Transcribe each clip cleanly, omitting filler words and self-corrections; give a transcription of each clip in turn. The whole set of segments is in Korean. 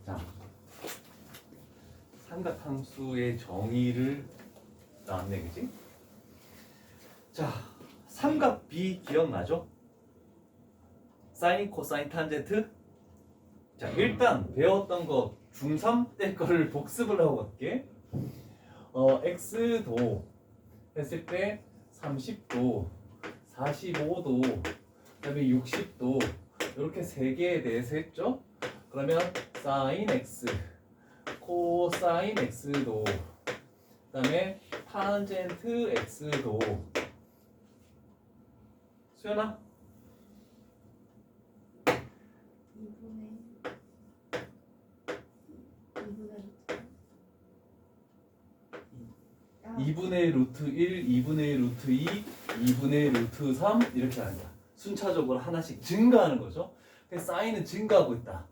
자, 삼각함수의 정의를 나왔네, 그지? 자, 삼각 B 기억나죠? 사인, 코사인, 탄젠트. 자, 일단 배웠던 거 중3 때 거를 복습을 하고 갈게. x도 했을 때 30도, 45도, 그다음에 60도 이렇게 세 개에 대해서 했죠. 그러면 사인 x, 코사인 x도, 그다음에 탄젠트 x도. 수연아? 2분의 루트 1, 2분의 루트 2, 2분의 루트 3 이렇게 하는 거야. 순차적으로 하나씩 증가하는 거죠. 그래서 사인은 증가하고 있다.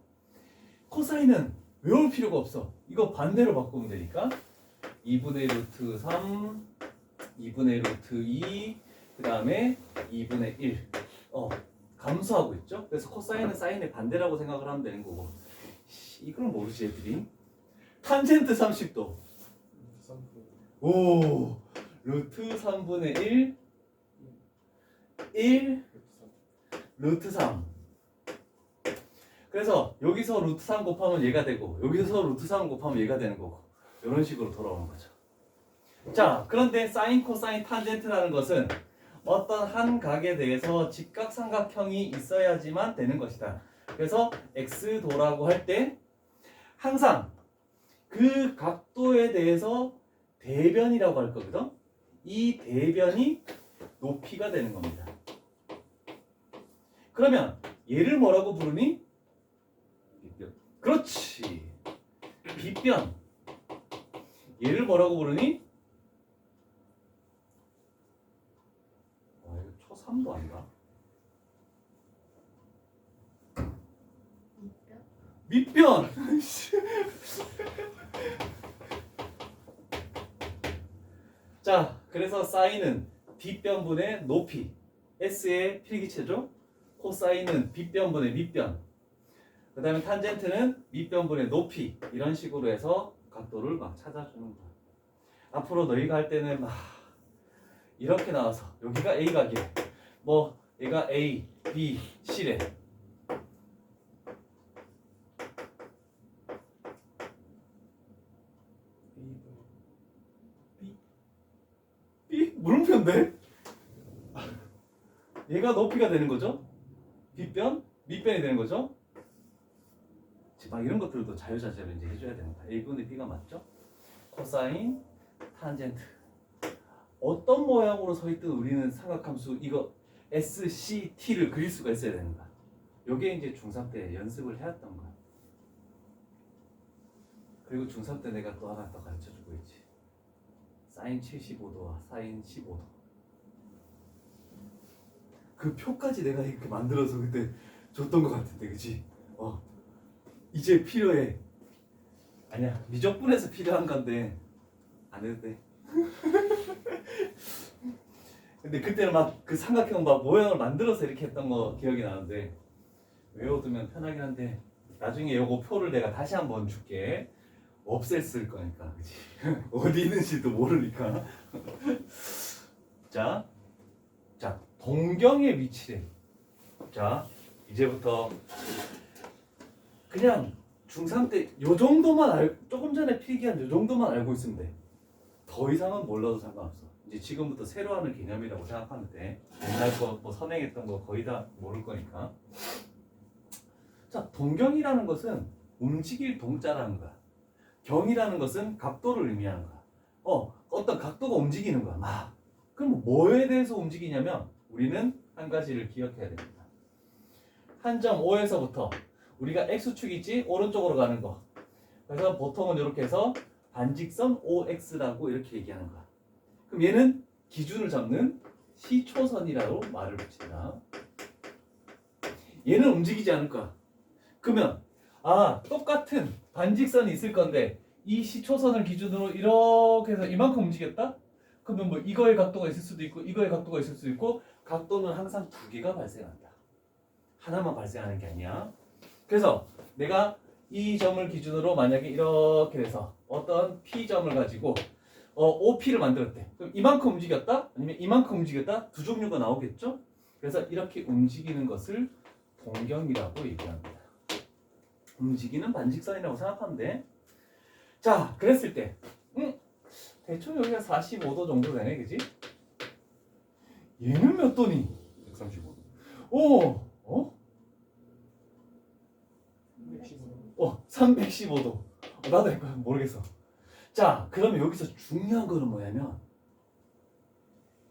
코사인은 외울 필요가 없어. 이거 반대로 바꾸면 되니까 2분의 루트 3, 2분의 루트 2, 그 다음에 2분의 1. 감소하고 있죠. 그래서 코사인은 사인의 반대라고 생각을 하면 되는 거고. 이걸 모르지 애들이. 탄젠트 30도. 오, 루트 3분의 1, 1, 루트 3. 그래서 여기서 루트 3 곱하면 얘가 되고 여기서 루트 3 곱하면 얘가 되는 거고 이런 식으로 돌아오는 거죠. 자, 그런데 사인, 코사인, 탄젠트라는 것은 어떤 한 각에 대해서 직각삼각형이 있어야지만 되는 것이다. 그래서 x도라고 할 때 항상 그 각도에 대해서 대변이라고 할 거거든. 이 대변이 높이가 되는 겁니다. 그러면 얘를 뭐라고 부르니? 빗변. 그렇지. 빗변. 얘를 뭐라고 부르니? 이거 초3도 아닌가? 밑변. 자, 그래서 사인은 뒷변분의 높이, S의 필기체죠. 코사인은 빗변분의 밑변, 그 다음에 탄젠트는 밑변분의 높이. 이런 식으로 해서 각도를 막 찾아주는 거야. 앞으로 너희가 할 때는 막 이렇게 나와서 여기가 A각이래. 뭐 얘가 A, B, C래. 물음표인데? 얘가 높이가 되는 거죠? 빗변, 밑변이 되는 거죠? 막 이런 것들도 자유자재로 이제 해줘야 됩니다. A분의 B가 맞죠? 코사인, 탄젠트. 어떤 모양으로 서 있든 우리는 삼각함수 이거 SCT를 그릴 수가 있어야 되는 거야. 요게 이제 중3 때 연습을 해왔던 거야. 그리고 중3 때 내가 또 하나 더 가르쳐주고 있지. 사인 75도와 사인 15도. 그 표까지 내가 이렇게 만들어서 그때 줬던 것 같은데, 그치? 이제 필요해. 아니야, 미적분에서 필요한 건데 안 해도 돼. 근데 그때는 막 그 삼각형 막 모양을 만들어서 이렇게 했던 거 기억이 나는데 외워두면 편하긴 한데 나중에 요거 표를 내가 다시 한번 줄게. 없앴을 거니까, 그치? 어디 있는지도 모르니까. 자, 동경의 위치래. 자, 이제부터 그냥 중3 때 요 정도만 조금 전에 필기한 요 정도만 알고 있으면 돼. 더 이상은 몰라도 상관없어. 이제 지금부터 새로 하는 개념이라고 생각하면 돼. 옛날 거 뭐 선행했던 거 거의 다 모를 거니까. 자, 동경이라는 것은 움직일 동자라는 거야. 경이라는 것은 각도를 의미하는 거야. 어떤 각도가 움직이는 거야. 막. 그럼 뭐에 대해서 움직이냐면 우리는 한 가지를 기억해야 됩니다. 한 점 O에서부터 우리가 X축 있지? 오른쪽으로 가는 거. 그래서 보통은 이렇게 해서 반직선 OX라고 이렇게 얘기하는 거야. 그럼 얘는 기준을 잡는 시초선이라고 말을 붙인다. 얘는 움직이지 않을 거야. 그러면 똑같은 반직선이 있을 건데 이 시초선을 기준으로 이렇게 해서 이만큼 움직였다? 그러면 뭐 이거의 각도가 있을 수도 있고 이거의 각도가 있을 수도 있고 각도는 항상 두 개가 발생한다. 하나만 발생하는 게 아니야. 그래서 내가 이 점을 기준으로 만약에 이렇게 돼서 어떤 P점을 가지고 OP를 만들었대. 그럼 이만큼 움직였다? 아니면 이만큼 움직였다? 두 종류가 나오겠죠? 그래서 이렇게 움직이는 것을 동경이라고 얘기합니다. 움직이는 반직선이라고 생각하면 돼. 자, 그랬을 때 대충 여기가 45도 정도 되네, 그지? 얘는 몇 도니? 135도. 어? 315도. 나도 약간 모르겠어. 자, 그러면 여기서 중요한 거는 뭐냐면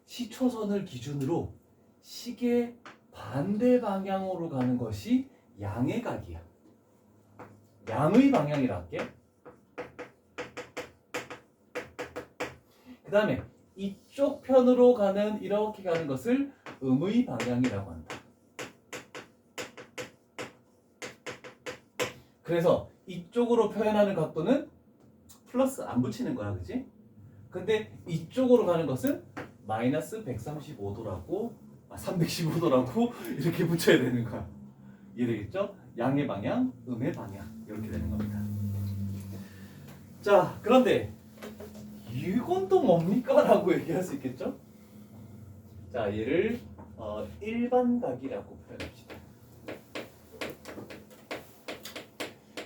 시초선을 기준으로 시계 반대 방향으로 가는 것이 양의 각이야. 양의 방향이라 할게. 그 다음에 이쪽 편으로 가는 이렇게 가는 것을 음의 방향이라고 한다. 그래서 이쪽으로 표현하는 각도는 플러스 안 붙이는 거야, 그지? 근데 이쪽으로 가는 것은 마이너스 135도라고 315도라고 이렇게 붙여야 되는 거야. 이해되겠죠? 양의 방향, 음의 방향 이렇게 되는 겁니다. 자, 그런데 이건 또 뭡니까? 라고 얘기할 수 있겠죠? 자, 얘를 일반각이라고 표현합시다.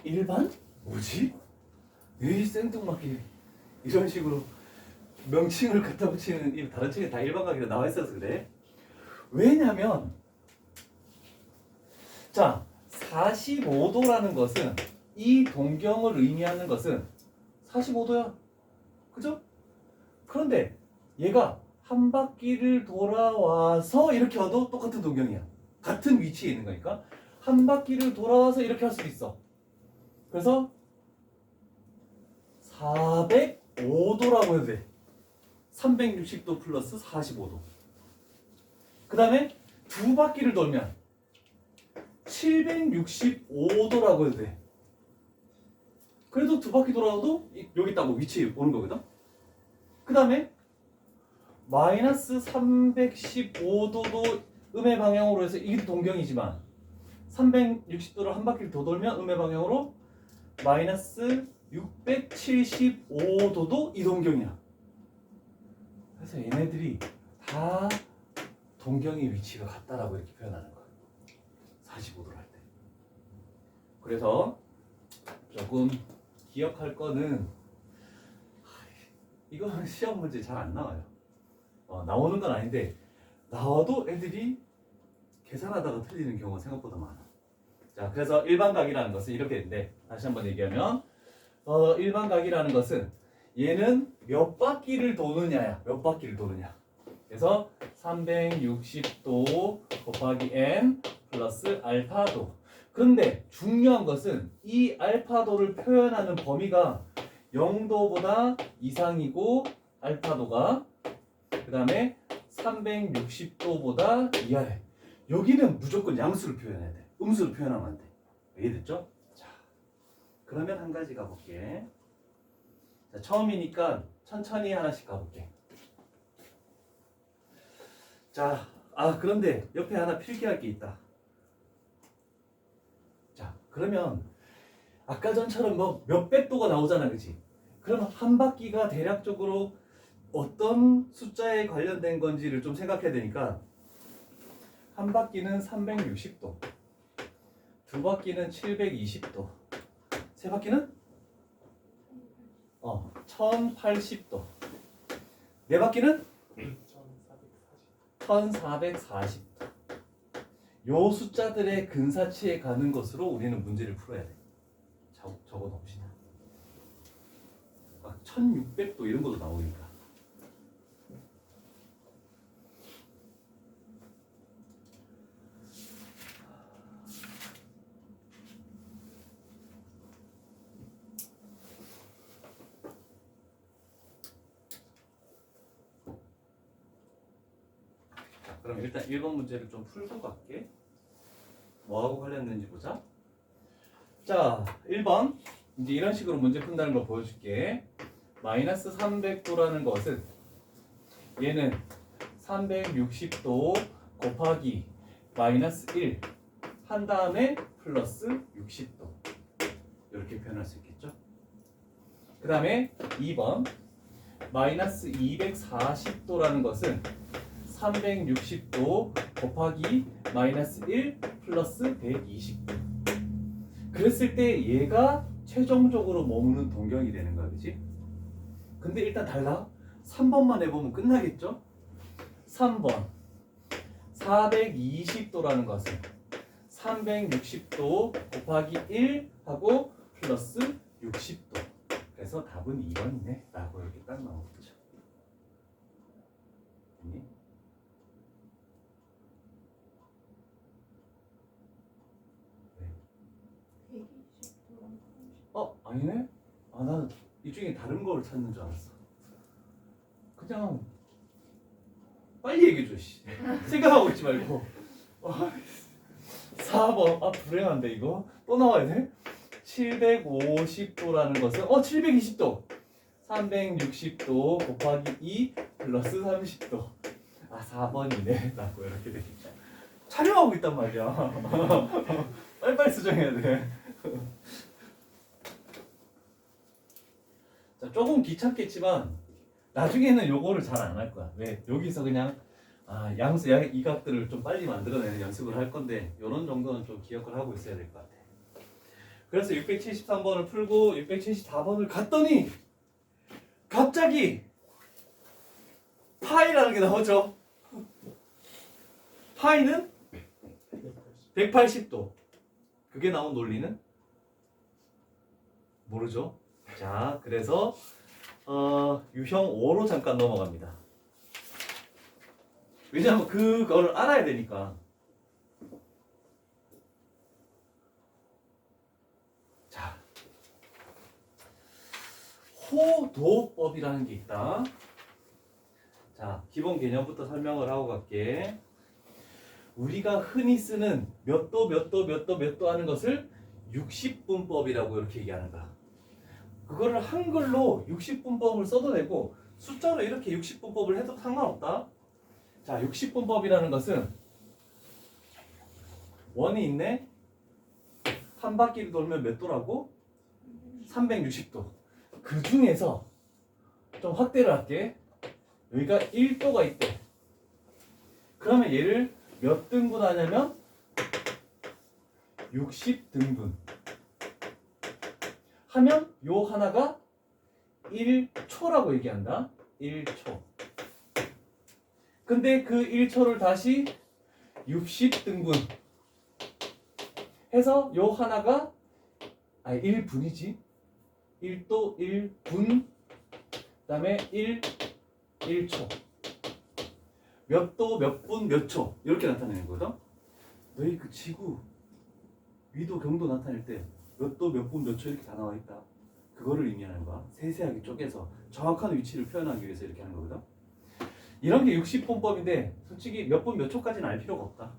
일반? 뭐지? 이 생뚱맞게 이런 식으로 명칭을 갖다 붙이는 이 다른 책에 다 일반각이라 나와 있어서 그래. 왜냐면 자, 45도라는 것은 이 동경을 의미하는 것은 45도야. 그죠? 그런데 얘가 한 바퀴를 돌아와서 이렇게 와도 똑같은 동경이야. 같은 위치에 있는 거니까 한 바퀴를 돌아와서 이렇게 할 수도 있어. 그래서 405도라고 해도 돼. 360도 플러스 45도. 그 다음에 두 바퀴를 돌면 765도라고 해도 돼. 그래도 두 바퀴 돌아도 여기 있다고 위치에 오는 거거든. 그 다음에 마이너스 315도도 음의 방향으로 해서 이게 동경이지만 360도를 한 바퀴를 더 돌면 음의 방향으로 마이너스 675도도 이 동경이야. 그래서 얘네들이 다 동경의 위치가 같다라고 이렇게 표현하는 거야. 45도를 할 때. 그래서 조금 기억할 거는 이거는 시험 문제 잘 안 나와요. 나오는 건 아닌데 나와도 애들이 계산하다가 틀리는 경우가 생각보다 많아. 자, 그래서 일반각이라는 것은 이렇게 되는데 다시 한번 얘기하면 일반각이라는 것은 얘는 몇 바퀴를 도느냐야. 몇 바퀴를 도느냐. 그래서 360도 곱하기 n 플러스 알파도. 그런데 중요한 것은 이 알파도를 표현하는 범위가 0도보다 이상이고 알파도가 그 다음에 360도보다 이하래. 여기는 무조건 양수를 표현해야 돼. 음수를 표현하면 안 돼. 이해됐죠? 자, 그러면 한 가지 가볼게. 자, 처음이니까 천천히 하나씩 가볼게. 자, 그런데 옆에 하나 필기할 게 있다. 자, 그러면 아까 전처럼 뭐 몇백 도가 나오잖아, 그치? 그러면 한 바퀴가 대략적으로 어떤 숫자에 관련된 건지를 좀 생각해야 되니까 한 바퀴는 360도, 두 바퀴는 720도, 세 바퀴는 1080도, 네 바퀴는 1440도. 요 숫자들의 근사치에 가는 것으로 우리는 문제를 풀어야 돼. 적어 봅시다. 1600도 이런 것도 나오니까. 그럼 일단 1번 문제를 좀 풀고 갈게. 뭐하고 관련된지 보자. 자, 1번. 이제 이런 식으로 문제 푼다는 걸 보여줄게. 마이너스 300도라는 것은 얘는 360도 곱하기 마이너스 1 한 다음에 플러스 60도. 이렇게 표현할 수 있겠죠. 그 다음에 2번 마이너스 240도라는 것은 360도 곱하기 마이너스 1 플러스 120도. 그랬을 때 얘가 최종적으로 머무는 동경이 되는 거야, 그치? 근데 일단 달라. 3번만 해보면 끝나겠죠? 3번 420도라는 것은 360도 곱하기 1 하고 플러스 60도. 그래서 답은 2번이네 라고 이렇게 딱 나오겠죠. 네. 아니네? 난 이 중에 다른 걸 찾는 줄 알았어. 그냥 빨리 얘기해줘. 생각하고 있지 말고. 4번 불행한데 이거 또 나와야 돼? 750도라는 것은 720도 360도 곱하기 2 플러스 30도. 4번이네 라고 이렇게 되겠죠. 촬영하고 있단 말이야. 빨리빨리 수정해야 돼. 자, 조금 귀찮겠지만 나중에는 요거를 잘 안 할 거야. 왜? 여기서 그냥 양수 이 값들을 좀 빨리 만들어내는 연습을 할 건데 요런 정도는 좀 기억을 하고 있어야 될 것 같아. 그래서 673번을 풀고 674번을 갔더니 갑자기 파이라는 게 나오죠. 파이는 180도. 그게 나온 논리는 모르죠. 자, 그래서 유형 5로 잠깐 넘어갑니다. 왜냐하면 그거를 알아야 되니까. 자, 호도법이라는 게 있다. 자, 기본 개념부터 설명을 하고 갈게. 우리가 흔히 쓰는 몇 도 하는 것을 60분법이라고 이렇게 얘기하는 거야. 그거를 한글로 60분법을 써도 되고 숫자로 이렇게 60분법을 해도 상관없다. 자, 60분법이라는 것은 원이 있네. 한 바퀴를 돌면 몇 도라고? 360도. 그 중에서 좀 확대를 할게. 여기가 1도가 있대. 그러면 얘를 몇 등분 하냐면 60등분 하면 요 하나가 1초라고 얘기한다. 1초. 근데 그 1초를 다시 60등분 해서 요 하나가 1분이지. 1도 1분 그다음에 1초. 몇 도, 몇 분, 몇 초 이렇게 나타내는 거거든. 너희 그 지구 위도 경도 나타낼 때 몇 도, 몇 분, 몇 초 이렇게 다 나와 있다. 그거를 의미하는 거야. 세세하게 쪼개서 정확한 위치를 표현하기 위해서 이렇게 하는 거거든. 이런 게 60분법인데 솔직히 몇 분, 몇 초까지는 알 필요가 없다.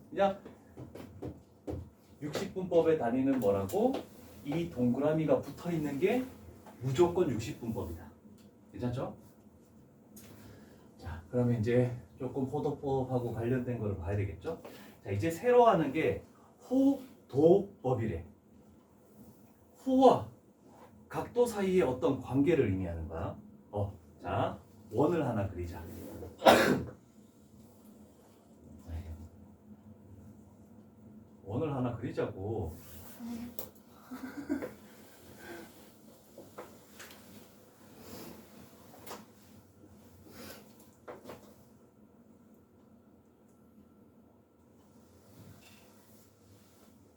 그냥 60분법의 단위는 뭐라고? 이 동그라미가 붙어 있는 게 무조건 60분법이다. 괜찮죠? 자, 그러면 이제 조금 호도법하고 관련된 거를 봐야 되겠죠? 자, 이제 새로 하는 게 호도법이래. 호와 각도 사이의 어떤 관계를 의미하는 거야. 자, 원을 하나 그리자. 원을 하나 그리자고.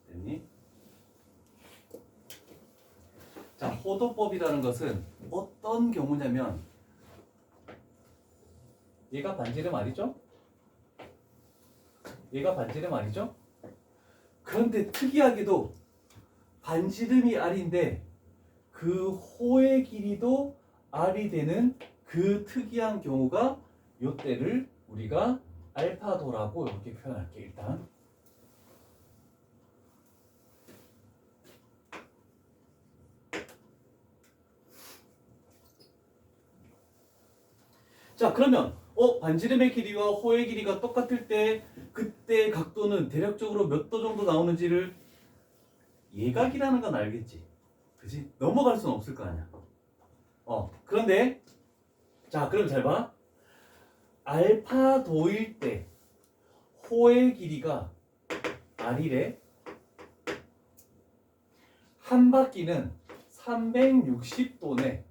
됐니? 자, 호도법이라는 것은 어떤 경우냐면 얘가 반지름 알이죠? 얘가 반지름 알이죠? 그런데 특이하게도 반지름이 R인데 그 호의 길이도 R이 되는 그 특이한 경우가 요때를 우리가 알파도라고 이렇게 표현할게. 일단 자, 그러면 반지름의 길이와 호의 길이가 똑같을 때 그때 각도는 대략적으로 몇 도 정도 나오는지를 예각이라는 건 알겠지. 그지? 넘어갈 수는 없을 거 아니야. 그런데 자, 그럼 잘 봐. 알파 도일 때 호의 길이가 r이래. 한 바퀴는 360도네.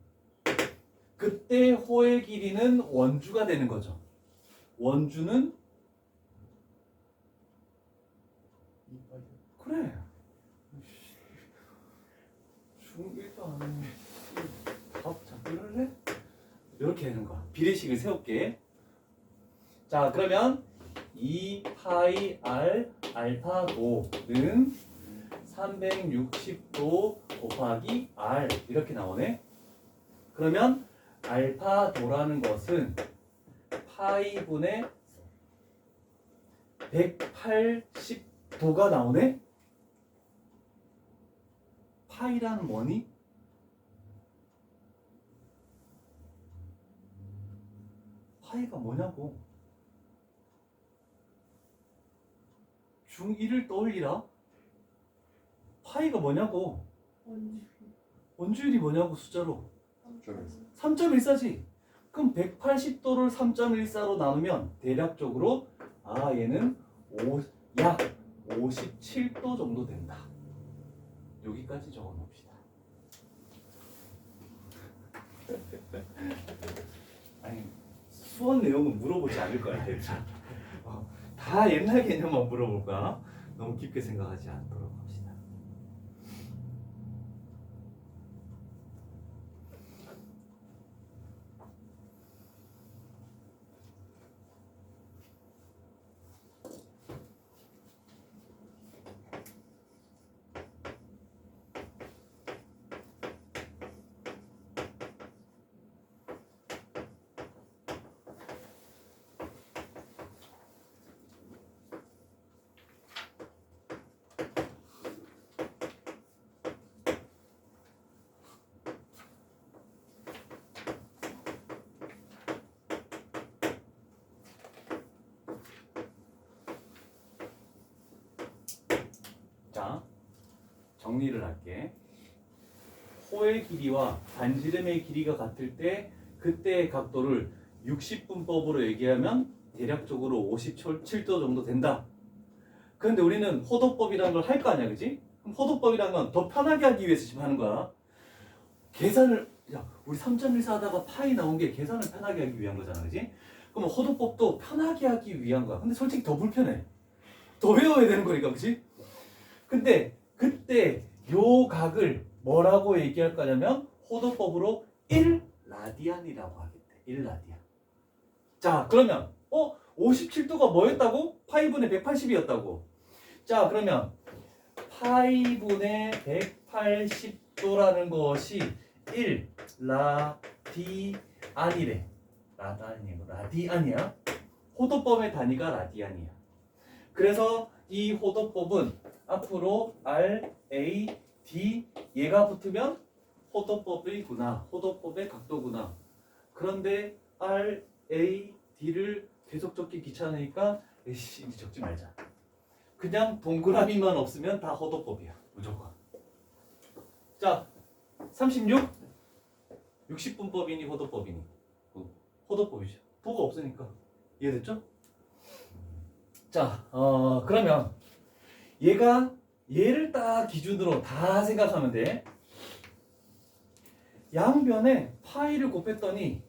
그때 호의 길이는 원주가 되는 거죠. 원주는 그래. 중1도 안 해. 밥 자꾸 이럴래? 이렇게 하는 거야. 비례식을 세울게. 자, 그러면 2파이 r 알파도는 360도 곱하기 r 이렇게 나오네. 그러면 알파도라는 것은 파이분의 180도가 나오네. 파이라는 뭐니? 파이가 뭐냐고. 중1을 떠올리라. 파이가 뭐냐고. 원주율이 뭐냐고 숫자로. 3.14지. 그럼 180도를 3.14로 나누면 대략적으로 얘는 약 57도 정도 된다. 여기까지 적어 놓읍시다. 아니, 수원 내용은 물어보지 않을 거야. 다 옛날 개념만 물어볼 거야. 너무 깊게 생각하지 않도록 합시다. 자, 정리를 할게. 호의 길이와 반지름의 길이가 같을 때 그때의 각도를 60분법으로 얘기하면 대략적으로 57도 정도 된다. 그런데 우리는 호도법이라는 걸 할 거 아니야, 그지? 그럼 호도법이라는 건 더 편하게 하기 위해서 지금 하는 거야. 계산을, 우리 3.14 하다가 파이 나온 게 계산을 편하게 하기 위한 거잖아, 그지? 그럼 호도법도 편하게 하기 위한 거야. 근데 솔직히 더 불편해. 더 외워야 되는 거니까, 그지? 근데 그때 요 각을 뭐라고 얘기할 거냐면 호도법으로 1라디안이라고 하겠대. 1라디안. 자, 그러면 57도가 뭐였다고? 파이분의 180이었다고. 자, 그러면 파이분의 180도라는 것이 1라디안이래. 라디안이야. 호도법의 단위가 라디안이야. 그래서 이 호도법은 앞으로 R, A, D 얘가 붙으면 호도법이구나. 호도법의 각도구나. 그런데 R, A, D를 계속 적기 귀찮으니까 이제 적지 말자. 그냥 동그라미만 없으면 다 호도법이야. 무조건. 자, 36. 60분법이니 호도법이니? 호도법이죠. 도가 없으니까. 이해됐죠? 자, 그러면 얘를 딱 기준으로 다 생각하면 돼. 양변에 파이를 곱했더니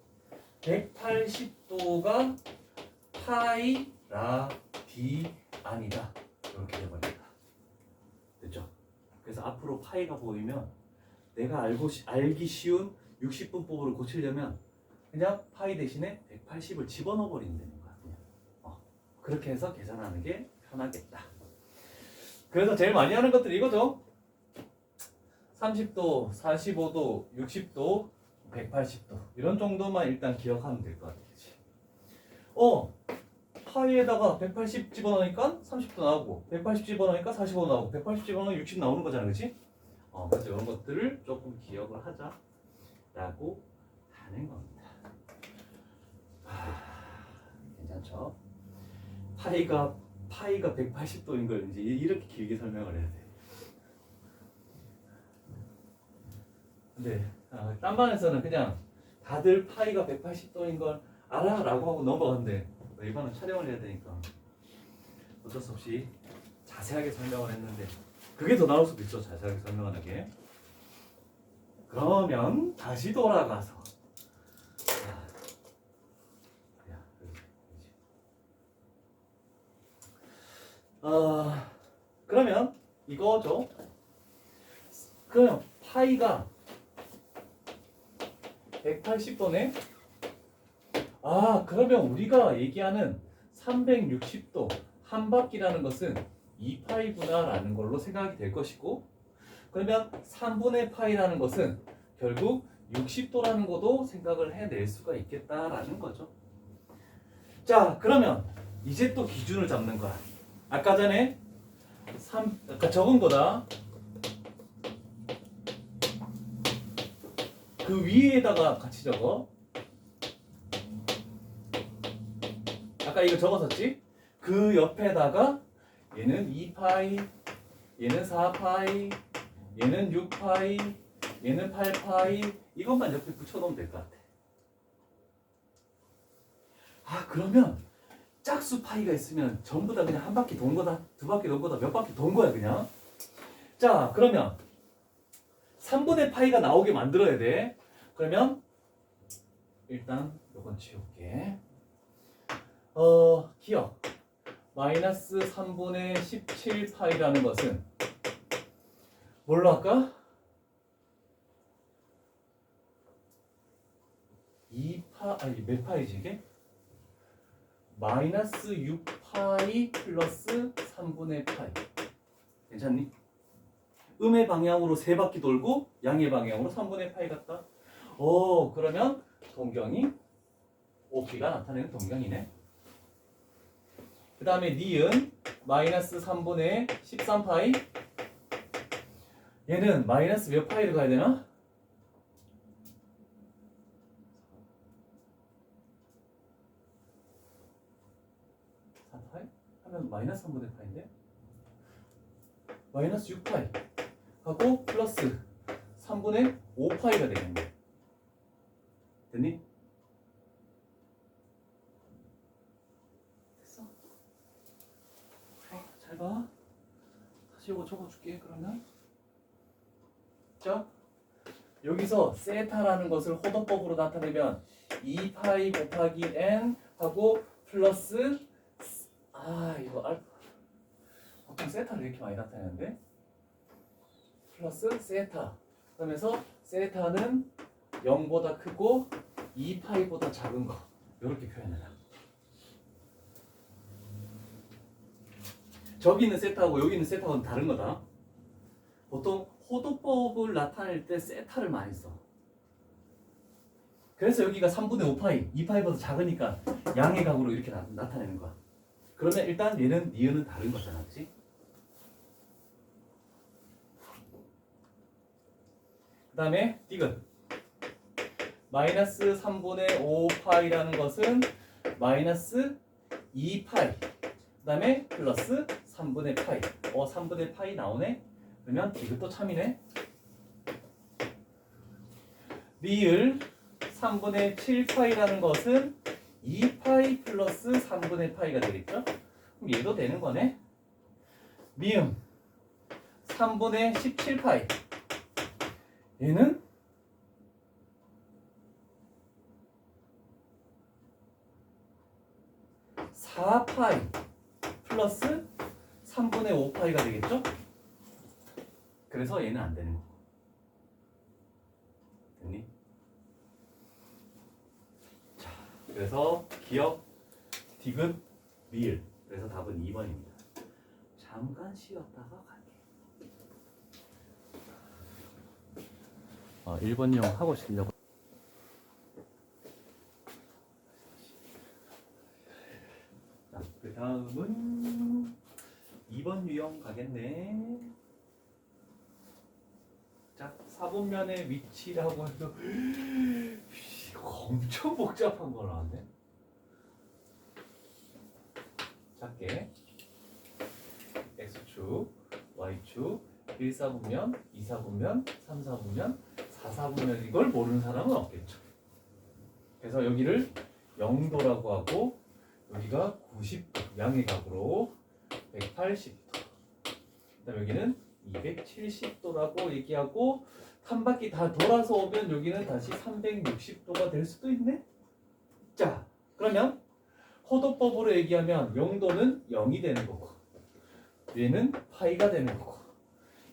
180도가 파이 라디 아니다. 이렇게 돼버린다. 됐죠? 그래서 앞으로 파이가 보이면 내가 알기 쉬운 60분법으로 고치려면 그냥 파이 대신에 180을 집어넣어 버리면 되는 거야. 그냥. 그렇게 해서 계산하는 게 편하겠다. 그래서 제일 많이 하는 것들이 이거죠. 30도, 45도, 60도, 180도 이런 정도만 일단 기억하면 될 것 같아. 파이에다가 180 집어넣으니까 30도 나오고 180 집어넣으니까 45 나오고 180 집어넣으면 60 나오는 거잖아, 그렇지? 그래서 이런 것들을 조금 기억을 하자라고 하는 겁니다. 괜찮죠? 파이가 180도인 걸 이제 이렇게 길게 설명을 해야 돼. 근데 딴 반에서는 그냥 다들 파이가 180도인 걸 알아라고 하고 넘어갔는데 이번엔 촬영을 해야 되니까 어쩔 수 없이 자세하게 설명을 했는데 그게 더 나올 수도 있죠. 자세하게 설명하는 게. 그러면 다시 돌아가서 그러면 이거죠. 그럼 파이가 180도네. 그러면 우리가 얘기하는 360도 한 바퀴라는 것은 2파이구나 라는 걸로 생각이 될 것이고, 그러면 3분의 파이라는 것은 결국 60도라는 것도 생각을 해낼 수가 있겠다라는 거죠. 자, 그러면 이제 또 기준을 잡는 거야. 아까 전에 아까 적은 거다. 그 위에다가 같이 적어. 아까 이거 적었었지? 그 옆에다가 얘는 2파이, 얘는 4파이, 얘는 6파이, 얘는 8파이, 이것만 옆에 붙여놓으면 될 것 같아. 그러면 짝수 파이가 있으면 전부 다 그냥 한 바퀴 돈 거다, 두 바퀴 돈 거다, 몇 바퀴 돈 거야 그냥. 자, 그러면 3분의 파이가 나오게 만들어야 돼. 그러면 일단 요건 지울게. 기억. 마이너스 3분의 17파이라는 것은 뭘로 할까? 2몇 파이지 이게? 마이너스 6파이 플러스 3분의 파이. 괜찮니? 음의 방향으로 3바퀴 돌고 양의 방향으로 3분의 파이 같다. 그러면 동경이 OP가 나타내는 동경이네. 그 다음에 니은 마이너스 3분의 13파이. 얘는 마이너스 몇 파이를 가야 되나? 4파이? 하면 마이너스 3분의 파인데? 마이너스 6파이 하고 플러스 3분의 5파이가 되겠네. 됐니? 됐어. 잘 봐. 다시 이거 적어줄게. 그러면 자, 여기서 세타라는 것을 호도법으로 나타내면 2파이 곱하기 n 하고 플러스 이거 알파. 보통 세타를 이렇게 많이 나타내는데 플러스 세타. 그러면서 세타는 0보다 크고 2파이보다 작은 거 이렇게 표현해라. 저기 있는 세타하고 여기 있는 세타하고는 다른 거다. 보통 호도법을 나타낼 때 세타를 많이 써. 그래서 여기가 3분의 5파이, 2파이보다 작으니까 양의 각으로 이렇게 나타내는 거야. 그러면 일단 얘는 니은은 다른 거잖아, 그렇지? 그 다음에 디귿. 마이너스 3분의 5파이라는 것은 마이너스 2파이. 그 다음에 플러스 3분의 파이. 3분의 파이 나오네? 그러면 이것도 참이네. 리을 3분의 7파이라는 것은 2파이 플러스 3분의 파이가 되겠죠? 그럼 얘도 되는 거네. 미음 3분의 17파이. 얘는 4파이 플러스 3분의 5파이가 되겠죠? 그래서 얘는 안 되는 거고. 됐니? 자, 그래서 기억, 디귿, 리을. 그래서 답은 2번입니다. 잠깐 쉬었다가 갈게. 1번용 하고 쉬려고. 자, 그 다음은 2번 유형 가겠네. 자, 사분면의 위치라고 해도 엄청 복잡한 거 나왔네. 작게 X축, Y축, 1사분면, 2사분면, 3사분면, 4사분면 이걸 모르는 사람은 없겠죠. 그래서 여기를 0도라고 하고 여기가 90도 양의 각으로 180도. 그다음 여기는 270도라고 얘기하고 한 바퀴 다 돌아서 오면 여기는 다시 360도가 될 수도 있네. 자, 그러면 호도법으로 얘기하면 0도는 0이 되는 거고 얘는 파이가 되는 거고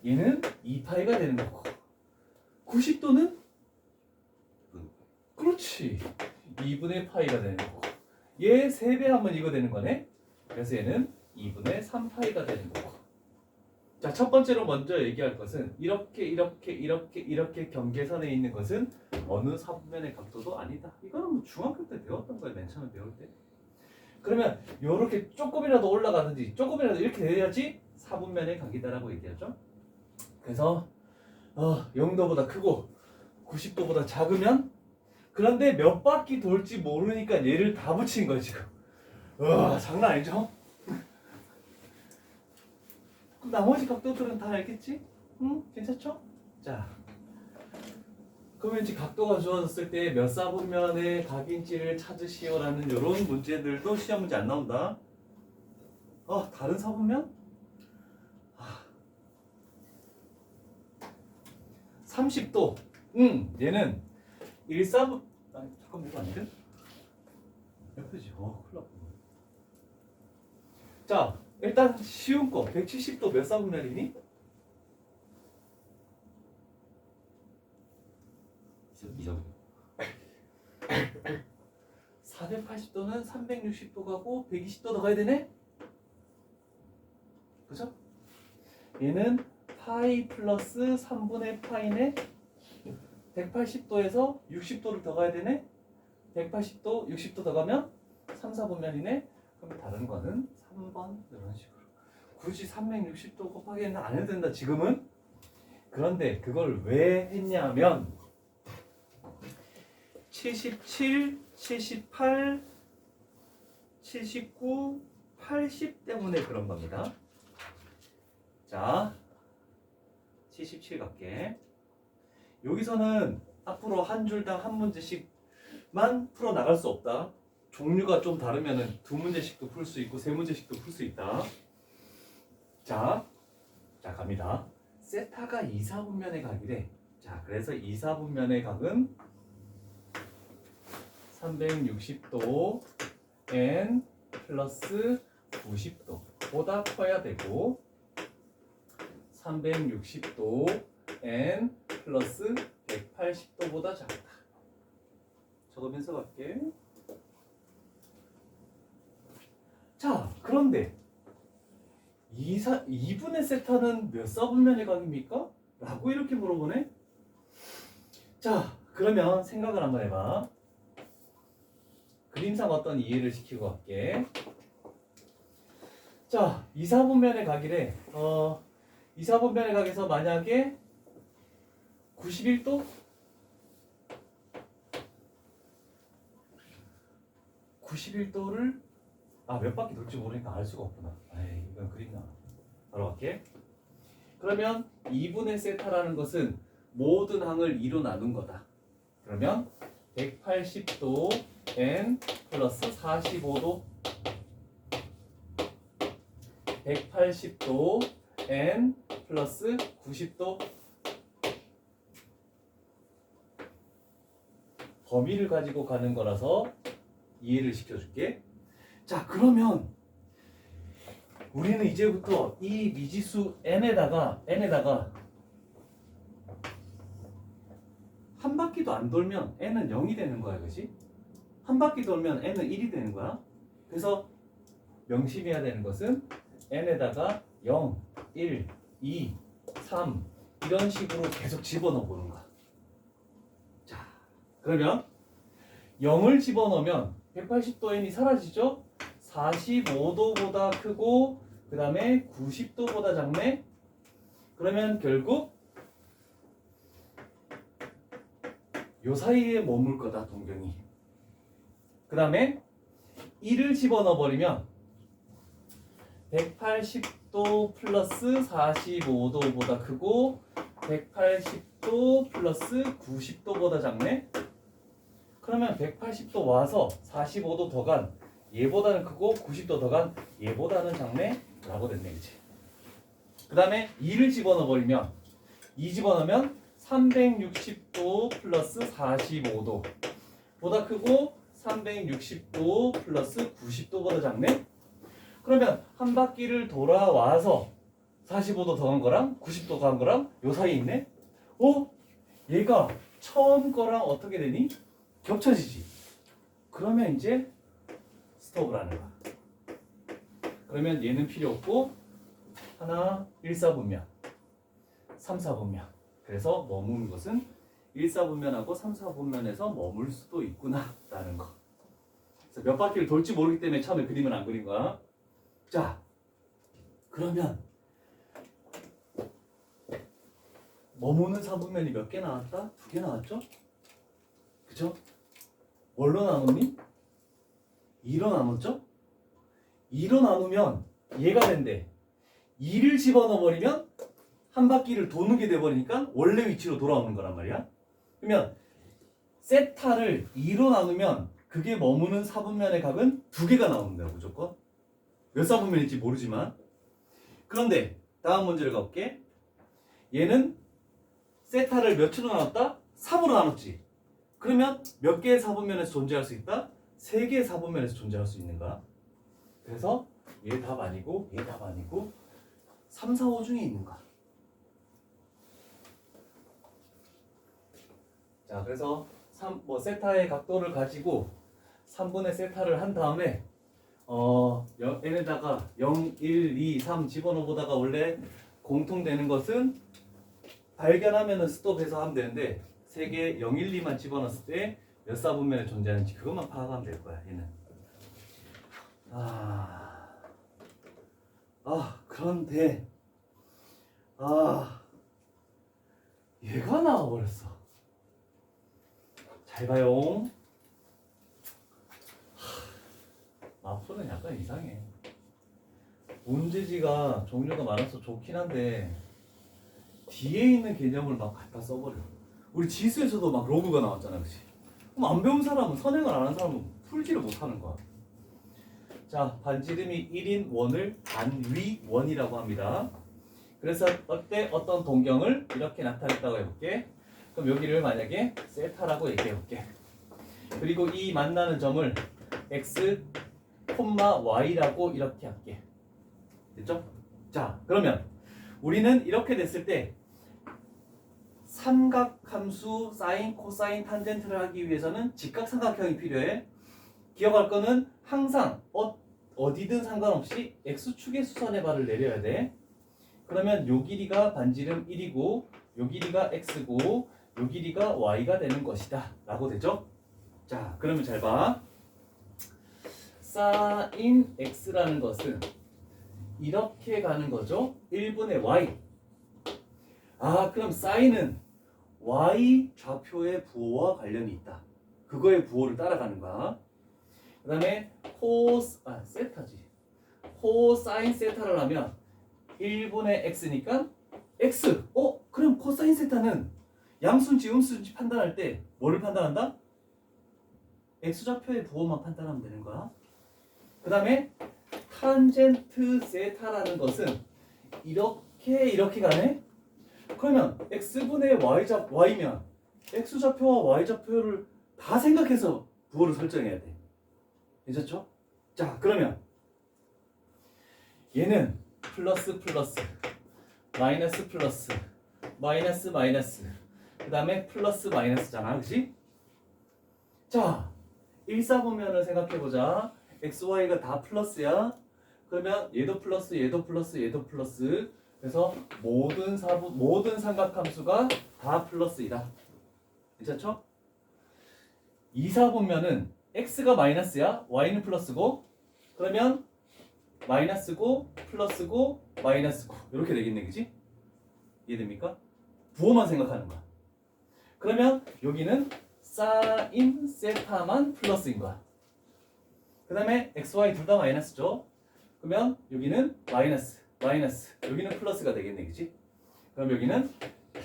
얘는 2파이가 되는 거고 90도는 그렇지 2분의 파이가 되는 거고 얘 3배 하면 이거 되는 거네. 그래서 얘는 2분의 3파이가 되는 거고. 자, 첫 번째로 먼저 얘기할 것은 이렇게 경계선에 있는 것은 어느 사분면의 각도도 아니다. 이거는 뭐 중학교 때 배웠던 거예요. 맨 처음에 배울 때. 그러면 이렇게 조금이라도 올라가든지 조금이라도 이렇게 돼야지 사분면의 각이다라고 얘기하죠. 그래서 0도보다 크고 90도보다 작으면 그런데 몇 바퀴 돌지 모르니까 얘를 다 붙인 거야 지금. 장난 아니죠? 나머지 각도들은 다 알겠지? 응? 괜찮죠? 자, 그러면 이제 각도가 주어졌을 때 몇 사분면의 각인지를 찾으시오라는 이런 문제들도 시험 문제 안 나온다. 다른 사분면? 30도. 얘는 1사분. 잠깐만 이거 아닌데? 옆에지. 큰일 났구나. 자, 일단 쉬운 거 170도 몇 사분면이니? 2점 480도는 360도 가고 120도 더 가야 되네? 그죠? 얘는 파이 플러스 3분의 파이네. 180도에서 60도를 더 가야 되네. 180도 60도 더 가면 3, 4분면이네. 그럼 다른 거는 3번 이런 식으로. 굳이 360도 곱하기는 안 해도 된다 지금은. 그런데 그걸 왜 했냐면 77, 78, 79, 80 때문에 그런 겁니다. 자, 77 갈게. 여기서는 앞으로 한 줄당 한 문제씩만 풀어 나갈 수 없다. 종류가 좀 다르면은 두 문제씩도 풀 수 있고 세 문제씩도 풀 수 있다. 자 갑니다. 세타가 2, 4분면의 각이래. 자, 그래서 2, 4분면의 각은 360도 n 플러스 90도 보다 커야 되고 360도 n 플러스 180도보다 작다. 적으면서 갈게. 자, 그런데 2분의 세타는 몇 사분면의 각입니까? 라고 이렇게 물어보네. 자, 그러면 생각을 한번 해봐. 그림상 어떤 이해를 시키고 갈게. 자, 2, 4분면의 각이래. 2, 4분면의 각에서 만약에 91도? 91도를 몇 바퀴 돌지 모르니까 알 수가 없구나. 이건 그림 나와. 바로 갈게. 그러면 2분의 세타라는 것은 모든 항을 2로 나눈 거다. 그러면 180도 n 플러스 45도 180도 n 플러스 90도 범위를 가지고 가는 거라서 이해를 시켜줄게. 자, 그러면 우리는 이제부터 이 미지수 n에다가 한 바퀴도 안 돌면 n은 0이 되는 거야, 그렇지? 한 바퀴 돌면 n은 1이 되는 거야. 그래서 명심해야 되는 것은 n에다가 0, 1, 2, 3 이런 식으로 계속 집어넣어 보는 거야. 자, 그러면 0을 집어넣으면 180도 n이 사라지죠? 45도보다 크고 그 다음에 90도보다 작네? 그러면 결국 요 사이에 머물 거다, 동경이. 그 다음에 1을 집어넣어 버리면 180도 플러스 45도보다 크고 180도 플러스 90도보다 작네? 그러면 180도 와서 45도 더 간 얘보다는 크고 90도 더 간 얘보다는 작네? 라고 됐네, 그치? 그 다음에 2를 집어넣어 버리면 2 집어넣으면 360도 플러스 45도 보다 크고 360도 플러스 90도보다 작네? 그러면 한 바퀴를 돌아와서 45도 더 간 거랑 90도 간 거랑 요 사이에 있네? 얘가 처음 거랑 어떻게 되니? 겹쳐지지. 그러면 이제 스톱을 하는 거야. 그러면 얘는 필요 없고 하나 1, 4분면 3, 4분면 그래서 머무는 것은 1, 4분면하고 3, 4분면에서 머물 수도 있구나 라는 거. 그래서 몇 바퀴를 돌지 모르기 때문에 처음에 그림을 안 그린 거야. 자, 그러면 머무는 4분면이 몇 개 나왔다? 2개 나왔죠? 그죠? 뭘로 나눴니? 2로 나눴죠? 2로 나누면 얘가 된대. 2를 집어넣어 버리면 한 바퀴를 도는 게 돼버리니까 원래 위치로 돌아오는 거란 말이야. 그러면 세타를 2로 나누면 그게 머무는 4분면의 값은 2개가 나오는 거야 무조건. 몇 4분면일지 모르지만. 그런데 다음 문제를 가볼게. 얘는 세타를 몇으로 나눴다? 3으로 나눴지. 그러면 몇 개의 4분면에서 존재할 수 있다? 3개의 4분면에서 존재할 수 있는가? 그래서 얘 답 아니고 얘 답 아니고 3, 4, 5 중에 있는가? 자, 그래서 세타의 각도를 가지고 3분의 세타를 한 다음에 n에다가 0, 1, 2, 3 집어넣어 보다가 원래 공통되는 것은 발견하면은 스톱해서 하면 되는데 3개 0, 1, 2만 집어넣었을 때 몇 4분면에 존재하는지 그것만 파악하면 될 거야 얘는. 그런데 얘가 나와버렸어. 잘 봐요. 마프는 약간 이상해. 문제지가 종류가 많아서 좋긴 한데 뒤에 있는 개념을 막 갖다 써버려. 우리 지수에서도 막 로그가 나왔잖아, 그치? 그럼 안 배운 사람은, 선행을 안 한 사람은 풀지를 못하는 거야. 자, 반지름이 1인 원을 반위 원이라고 합니다. 그래서 어떤 동경을 이렇게 나타냈다고 해볼게. 그럼 여기를 만약에 세타라고 얘기해볼게. 그리고 이 만나는 점을 x, y라고 이렇게 할게. 됐죠? 자, 그러면 우리는 이렇게 됐을 때 삼각함수 사인, 코사인, 탄젠트를 하기 위해서는 직각삼각형이 필요해. 기억할 거는 항상 어디든 상관없이 x축의 수선의 발을 내려야 돼. 그러면 요 길이가 반지름 1이고 요 길이가 x고 요 길이가 y가 되는 것이다 라고 되죠? 자, 그러면 잘 봐. 사인 x라는 것은 이렇게 가는 거죠. 1분의 y. 그럼 사인은 y 좌표의 부호와 관련이 있다. 그거의 부호를 따라가는 거야. 그 다음에 세타지. 코사인 세타를 하면 1분의 x니까 x. 그럼 코사인 세타는 양수인지 음수인지 판단할 때 뭐를 판단한다? x좌표의 부호만 판단하면 되는 거야. 그 다음에 탄젠트 세타라는 것은 이렇게 가네? 그러면 x분의 y면 x좌표와 y좌표를 다 생각해서 부호를 설정해야 돼. 괜찮죠? 자, 그러면 얘는 플러스 마이너스 마이너스 그 다음에 플러스 마이너스잖아, 그치? 자, 1, 4분면을 생각해보자. xy가 다 플러스야. 그러면 얘도 플러스 얘도 플러스 그래서 모든 삼각함수가 다 플러스이다. 괜찮죠? 2, 4분면은 x가 마이너스야, y는 플러스고, 그러면 마이너스고 플러스고 마이너스고 이렇게 되겠네, 그치? 이해됩니까? 부호만 생각하는 거야. 그러면 여기는 사인 세타만 플러스인 거야. 그 다음에 xy 둘 다 마이너스죠. 그러면 여기는 마이너스 여기는 플러스가 되겠네, 그치? 그럼 여기는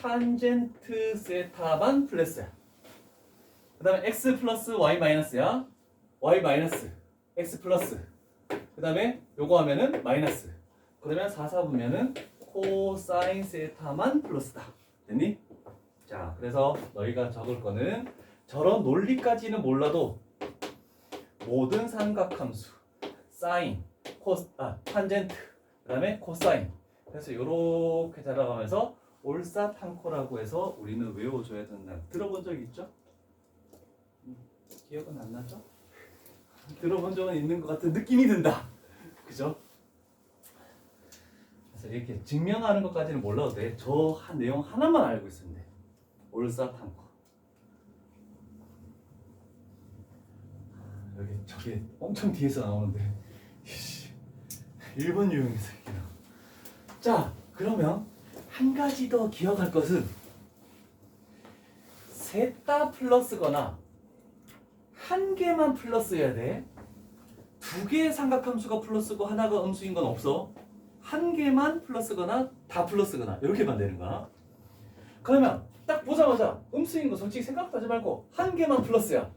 탄젠트 세타만 플러스야. 그 다음에 x 플러스 y 마이너스야. y 마이너스 x 플러스. 그 다음에 요거 하면은 마이너스. 그러면 4, 4분면은 코사인 세타만 플러스다. 됐니? 자, 그래서 너희가 적을 거는 저런 논리까지는 몰라도 모든 삼각함수 사인, 탄젠트, 그 다음에 코사인. 그래서 요렇게 자라가면서 올사탄코라고 해서 우리는 외워줘야 된다. 들어본 적 있죠? 기억은 안 나죠? 들어본 적은 있는 것 같은 느낌이 든다. 그죠? 그래서 이렇게 증명하는 것까지는 몰라도 돼. 저 한 내용 하나만 알고 있으면 돼. 올사탄코. 여기 저게 엄청 뒤에서 나오는데 일본 유형의 새끼나. 자, 그러면 한 가지 더 기억할 것은 셋 다 플러스거나 한 개만 플러스여야 돼. 두 개의 삼각함수가 플러스고 하나가 음수인 건 없어. 한 개만 플러스거나 다 플러스거나 이렇게만 되는 거야. 그러면 딱 보자마자 음수인 거 솔직히 생각도 하지 말고 한 개만 플러스야.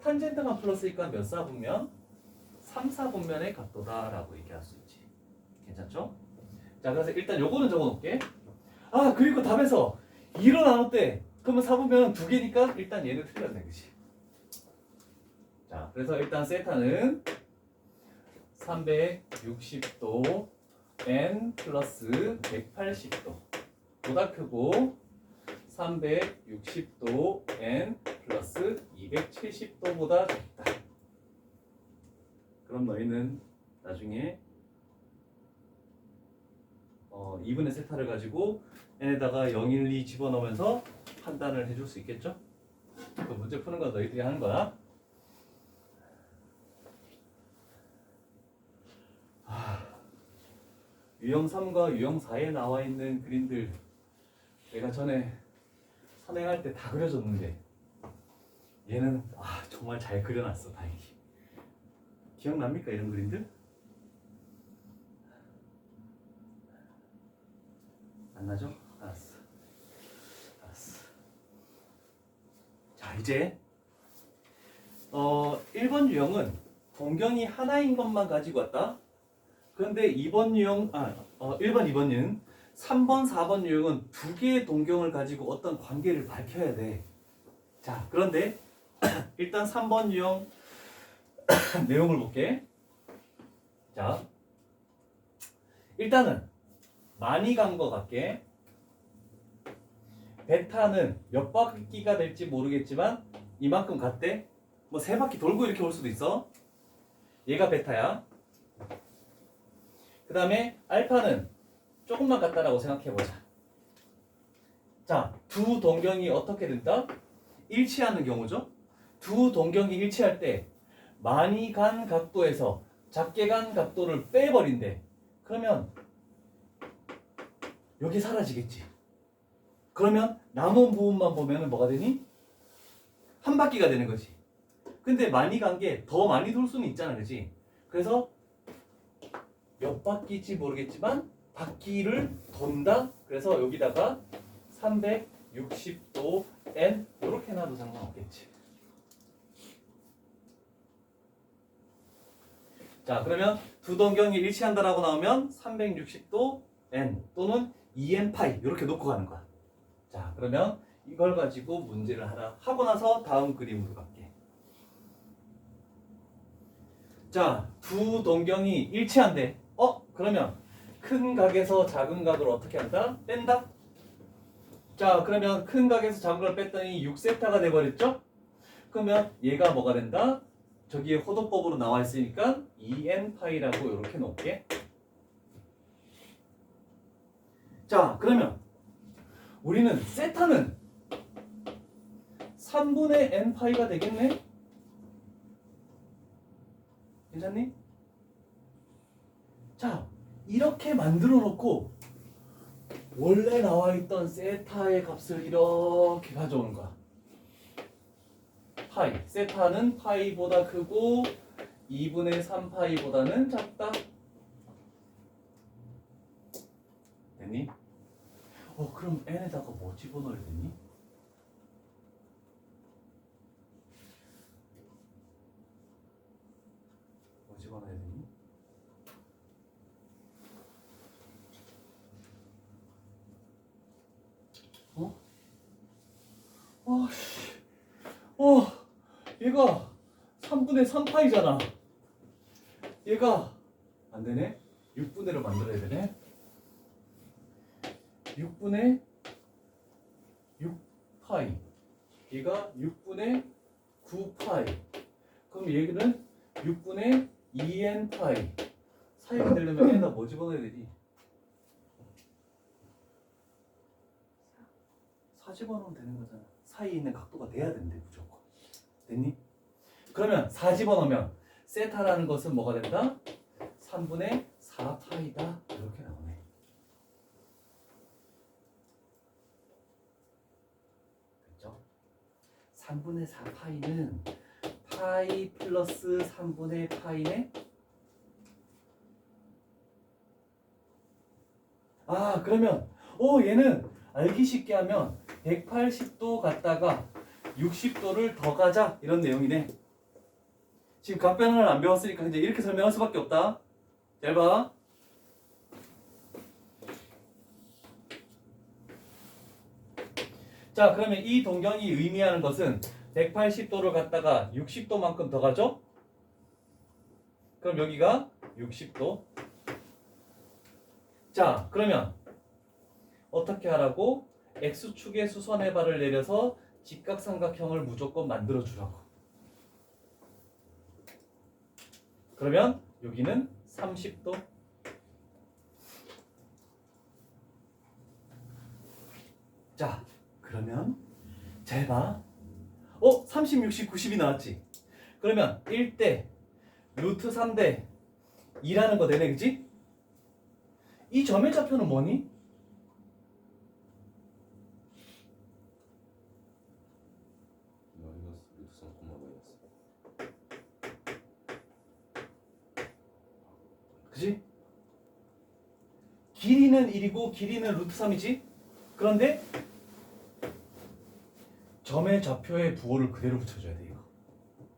탄젠트만 플러스니까 몇 사분면? 3, 4분면의 각도다라고 얘기할 수 있지. 괜찮죠? 자, 그래서 일단 요거는 적어놓을게. 아, 그리고 답에서 2로 나눴대. 그러면 4분면 두 개니까 일단 얘는 틀렸네, 그치? 자, 그래서 일단 세타는 360도 n 플러스 180도 보다 크고 360도 n 플러스 270도보다 작다. 그럼 너희는 나중에 2분의 세타를 가지고 n에다가 0, 1, 2 집어넣으면서 판단을 해줄 수 있겠죠? 그 문제 푸는 건 너희들이 하는 거야. 유형 3과 유형 4에 나와 있는 그림들 내가 전에 선행할 때 다 그려줬는데 얘는 정말 잘 그려놨어. 다행히. 기억납니까 이런 그림들? 안 나죠? 알았어. 자, 이제 1번 유형은 동경이 하나인 것만 가지고 왔다. 그런데 2번 유형, 1번, 2번 유형, 3번, 4번 유형은 두 개의 동경을 가지고 어떤 관계를 밝혀야 돼. 자, 그런데 일단 3번 유형 내용을 볼게. 자, 일단은 많이 간 것 같게 베타는 몇 바퀴가 될지 모르겠지만 이만큼 갔대. 뭐 세 바퀴 돌고 이렇게 올 수도 있어. 얘가 베타야. 그 다음에 알파는 조금만 갔다라고 생각해보자. 자, 두 동경이 어떻게 된다? 일치하는 경우죠. 두 동경이 일치할 때 많이 간 각도에서 작게 간 각도를 빼버린대. 그러면 여기 사라지겠지. 그러면 남은 부분만 보면 뭐가 되니? 한 바퀴가 되는 거지. 근데 많이 간 게 더 많이 돌 수는 있잖아, 그치? 그래서 몇 바퀴인지 모르겠지만 바퀴를 돈다. 그래서 여기다가 360도 n 이렇게 놔도 상관없겠지. 자, 그러면 두 동경이 일치한다라고 나오면 360도 n 또는 2n 파이 이렇게 놓고 가는 거야. 자, 그러면 이걸 가지고 문제를 하나 하고 나서 다음 그림으로 갈게. 자, 두 동경이 일치한대. 그러면 큰 각에서 작은 각을 어떻게 한다? 뺀다? 자, 그러면 큰 각에서 작은 걸 뺐더니 6세타가 돼버렸죠? 그러면 얘가 뭐가 된다? 저기에 호도법으로 나와 있으니까 2n 파이라고 이렇게 놓을게. 자, 그러면 우리는 세타는 3분의 n 파이가 되겠네? 괜찮니? 자, 이렇게 만들어 놓고 원래 나와 있던 세타의 값을 이렇게 가져오는 거야. 파이. 세타는 파이보다 크고 2분의 3파이보다는 작다. 됐니? 그럼 n에다가 뭐 집어넣어야 되니? 뭐 집어넣어야 되니? 씨. 얘가 3분의 3파이잖아. 얘가 안 되네? 6분의로 만들어야 되네? 6분의 6파이. 얘가 6분의 9파이. 그럼 얘는 6분의 2n파이. 사이가 되려면 얘에다 뭐 집어넣어야 되니? 4 집어넣으면 되는 거잖아. 사이에 있는 각도가 돼야 된대 무조건. 됐니? 그러면 4 집어넣으면 세타라는 것은 뭐가 된다? 3분의 4파이다. 이렇게 나오네. 됐죠? 3분의 4파이는 파이 플러스 3분의 파이네? 그러면 얘는 알기 쉽게 하면 180도 갔다가 60도를 더 가자 이런 내용이네. 지금 각변환을 안 배웠으니까 이제 이렇게 설명할 수밖에 없다. 잘 봐. 자, 그러면 이 동경이 의미하는 것은 180도를 갔다가 60도만큼 더 가죠? 그럼 여기가 60도. 자, 그러면 어떻게 하라고? X축의 수선의 발을 내려서 직각삼각형을 무조건 만들어 주라고. 그러면 여기는 30도. 자, 그러면 잘 봐. 30, 60, 90이 나왔지? 그러면 1대 루트 3대 2라는 거 되네, 그치? 이 점의 좌표는 뭐니? 마이너스 루트 3, 마이너스. 그치? 길이는 1이고 길이는 루트 3이지? 그런데 점의 좌표에 부호를 그대로 붙여줘야 돼, 이거.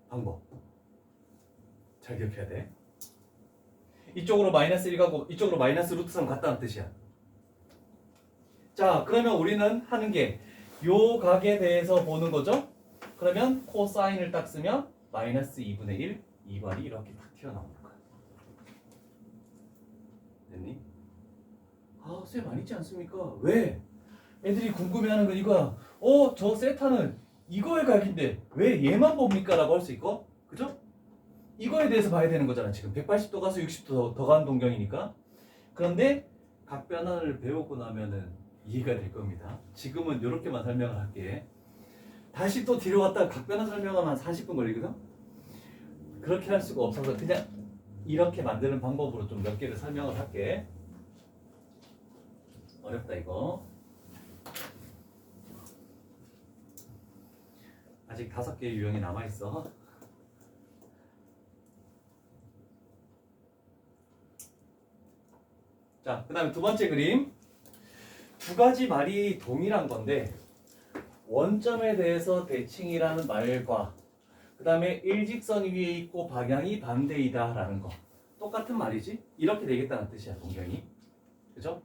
방법. 잘 기억해야 돼. 이쪽으로 마이너스 1 가고 이쪽으로 마이너스 루트 3 같다는 뜻이야. 자, 그러면 우리는 하는 게 요 각에 대해서 보는 거죠? 그러면 코사인을 딱 쓰면 마이너스 2분의 1, 2발이 이렇게 딱 튀어나오는 거야. 됐니? 쌤 아니지 않습니까? 왜? 애들이 궁금해하는 건 이거야. 저 세타는 이거의 각인데 왜 얘만 봅니까? 라고 할 수 있고, 그죠? 이거에 대해서 봐야 되는 거잖아. 지금 180도 가서 60도 더 가는 동경이니까. 그런데 각변환을 배우고 나면은 이해가 될 겁니다. 지금은 이렇게만 설명을 할게. 다시 또 뒤로 갔다가 각변환 설명하면 한 40분 걸리거든? 그렇게 할 수가 없어서 그냥 이렇게 만드는 방법으로 좀 몇 개를 설명을 할게. 어렵다 이거. 아직 5개의 유형이 남아있어. 자, 그 다음에 두 번째 그림. 두 가지 말이 동일한 건데 원점에 대해서 대칭이라는 말과 그 다음에 일직선 위에 있고 방향이 반대이다 라는 거 똑같은 말이지? 이렇게 되겠다는 뜻이야, 동경이. 그죠?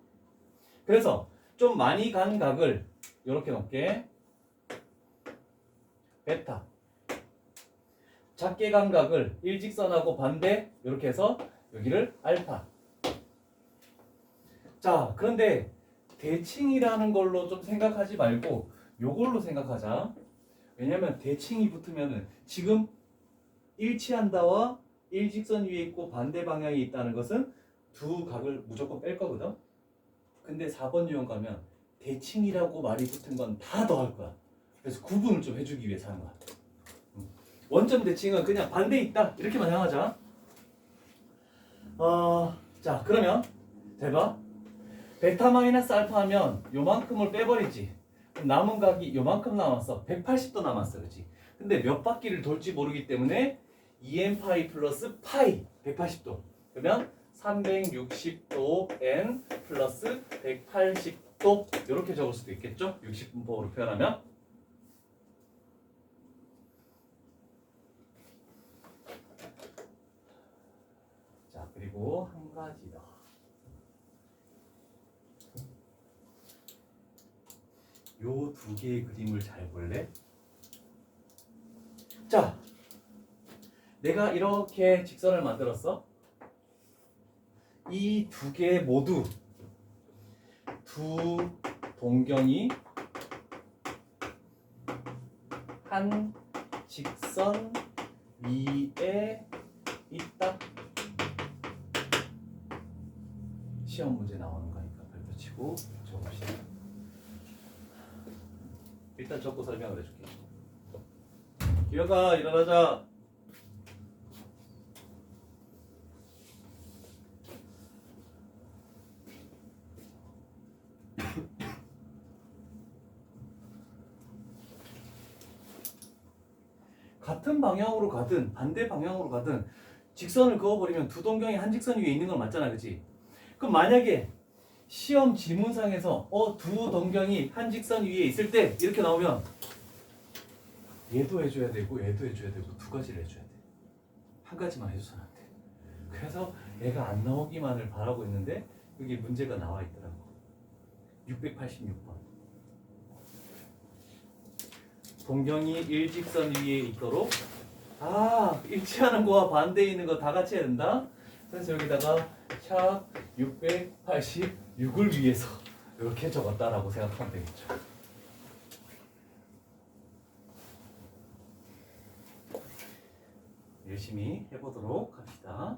그래서 좀 많이 간 각을 이렇게 놓을게. 베타. 작게 간 각을 일직선하고 반대 이렇게 해서 여기를 알파. 자, 그런데 대칭이라는 걸로 좀 생각하지 말고 요걸로 생각하자. 왜냐면 대칭이 붙으면은 지금 일치한다와 일직선 위에 있고 반대 방향이 있다는 것은 두 각을 무조건 뺄 거거든. 근데 4번 유형 가면 대칭이라고 말이 붙은 건 다 더할 거야. 그래서 구분을 좀 해주기 위해서 하는 거야. 원점 대칭은 그냥 반대에 있다 이렇게만 생각하자. 자, 그러면 잘 봐. 베타 마이너스 알파 하면 요만큼을 빼버리지. 그럼 남은 각이 요만큼 남았어. 180도 남았어, 그렇지? 근데 몇 바퀴를 돌지 모르기 때문에 2n 파이 플러스 파이 180도. 그러면 360도 n 플러스 180 또 이렇게 적을 수도 있겠죠? 60분법으로 표현하면. 자, 그리고 한 가지 더. 요 두 개의 그림을 잘 볼래? 자, 내가 이렇게 직선을 만들었어. 이 두 개 모두 두 동경이 한 직선 위에 있다. 시험 문제 나오는 거니까 별표 치고 적읍시다. 일단 적고 설명을 해줄게. 기혁아 일어나자. 같은 방향으로 가든 반대 방향으로 가든 직선을 그어버리면 두 동경이 한 직선 위에 있는 건 맞잖아, 그치? 그럼 만약에 시험 지문상에서 두 동경이 한 직선 위에 있을 때 이렇게 나오면 얘도 해줘야 되고 얘도 해줘야 되고 두 가지를 해줘야 돼. 한 가지만 해줘서는 안 돼. 그래서 얘가 안 나오기만을 바라고 있는데 여기 문제가 나와 있더라고. 686번. 동경이 일직선 위에 있도록 일치하는 거와 반대에 있는 거 다 같이 해야 된다. 그래서 여기다가 샵 686을 위해서 이렇게 적었다라고 생각하면 되겠죠. 열심히 해보도록 합시다.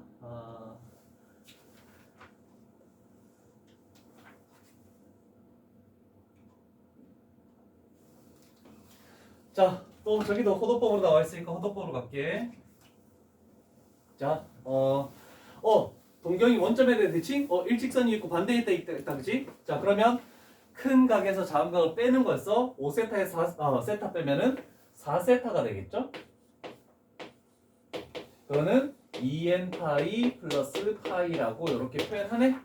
자, 또 저기도 호도법으로 나와 있으니까 호도법으로 갈게. 자, 동경이 원점에 대해 대칭? 일직선이 있고 반대에 있다, 그치? 자, 그러면 큰 각에서 작은 각을 빼는 거였어. 5세타에서 세타 빼면은 4세타가 되겠죠? 그거는 2n 파이 플러스 파이라고 이렇게 표현하네.